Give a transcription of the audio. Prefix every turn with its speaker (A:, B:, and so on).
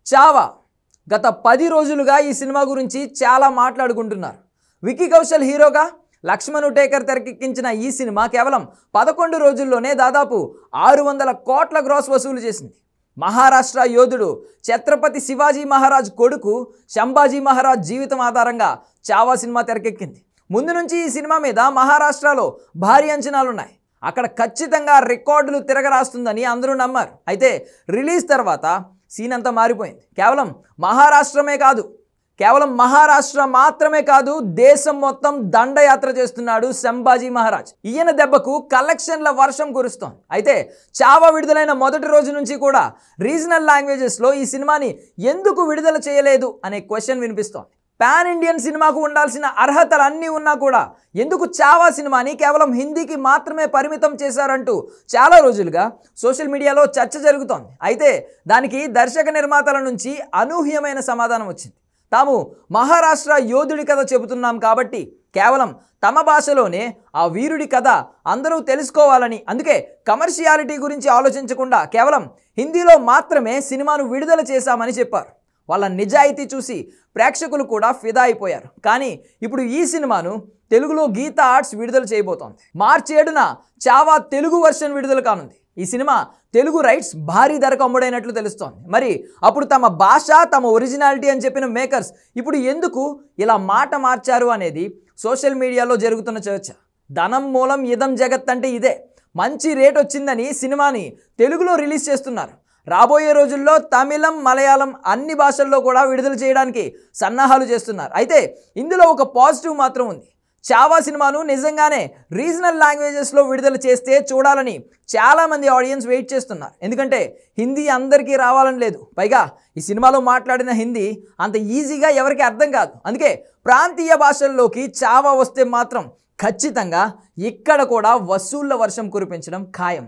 A: చావా గత 10 రోజులుగా ఈ సినిమా గురించి చాలా మాట్లాడుకుంటున్నారు. విక్కీ కౌశల్ హీరోగా లక్ష్మణ్ ఉటేకర్ తెరకెక్కించిన ఈ సినిమా కేవలం 11 రోజుల్లోనే దాదాపు 600 కోట్ల గ్రాస్ వసూలు చేసింది. మహారాష్ట్ర యోధుడు ఛత్రపతి శివాజీ మహారాజ్ కొడుకు సంభాజీ మహారాజ్ జీవితం ఆధారంగా చావా సినిమా తెరకెక్కింది. ముందు నుంచి ఈ సినిమా మీద మహారాష్ట్రలో భారీ అంచనాలున్నాయి. అక్కడ ఖచ్చితంగా రికార్డులు తిరగరాస్తుందని అందరూ నమ్మారు. అయితే రిలీజ్ తర్వాత సీన్ అంతా మారిపోయింది. కేవలం మహారాష్ట్ర మాత్రమే కాదు దేశం మొత్తం దండయాత్ర చేస్తున్నాడు సంభాజీ మహారాజ్. ఈయన దెబ్బకు కలెక్షన్ల వర్షం కురుస్తోంది. అయితే చావా విడుదలైన మొదటి రోజు నుంచి కూడా రీజనల్ లాంగ్వేజెస్లో ఈ సినిమాని ఎందుకు విడుదల చేయలేదు అనే క్వశ్చన్ వినిపిస్తోంది. పాన్ ఇండియన్ సినిమాకు ఉండాల్సిన అర్హతలు అన్నీ ఉన్నా కూడా ఎందుకు చావా సినిమాని కేవలం హిందీకి మాత్రమే పరిమితం చేశారంటూ చాలా రోజులుగా సోషల్ మీడియాలో చర్చ జరుగుతోంది. అయితే దానికి దర్శక నిర్మాతల నుంచి అనూహ్యమైన సమాధానం వచ్చింది. తాము మహారాష్ట్ర యోధుడి కథ చెబుతున్నాం కాబట్టి కేవలం తమ భాషలోనే ఆ వీరుడి కథ అందరూ తెలుసుకోవాలని, అందుకే కమర్షియాలిటీ గురించి ఆలోచించకుండా కేవలం హిందీలో మాత్రమే సినిమాను విడుదల చేశామని చెప్పారు. వాళ్ళ నిజాయితీ చూసి ప్రేక్షకులు కూడా ఫిదా అయిపోయారు. కానీ ఇప్పుడు ఈ సినిమాను తెలుగులో గీతా ఆర్ట్స్ విడుదల చేయబోతోంది. మార్చి 7న చావా తెలుగు వర్షన్ విడుదల కానుంది. ఈ సినిమా తెలుగు రైట్స్ భారీ ధరకు అమ్ముడైనట్లు తెలుస్తోంది. మరి అప్పుడు తమ భాష తమ ఒరిజినాలిటీ అని చెప్పిన మేకర్స్ ఇప్పుడు ఎందుకు ఇలా మాట మార్చారు అనేది సోషల్ మీడియాలో జరుగుతున్న చర్చ. ధనం మూలం ఇదం జగత్ అంటే ఇదే. మంచి రేట్ వచ్చిందని సినిమాని తెలుగులో రిలీజ్ చేస్తున్నారు. రాబోయే రోజుల్లో తమిళం, మలయాళం అన్ని భాషల్లో కూడా విడుదల చేయడానికి సన్నాహాలు చేస్తున్నారు. అయితే ఇందులో ఒక పాజిటివ్ మాత్రం ఉంది. చావా సినిమాను నిజంగానే రీజనల్ లాంగ్వేజెస్లో విడుదల చేస్తే చూడాలని చాలామంది ఆడియన్స్ వెయిట్ చేస్తున్నారు. ఎందుకంటే హిందీ అందరికీ రావాలని లేదు. పైగా ఈ సినిమాలో మాట్లాడిన హిందీ అంత ఈజీగా ఎవరికి అర్థం కాదు. అందుకే ప్రాంతీయ భాషల్లోకి చావా వస్తే మాత్రం ఖచ్చితంగా ఇక్కడ కూడా వసూళ్ల వర్షం కురిపించడం ఖాయం.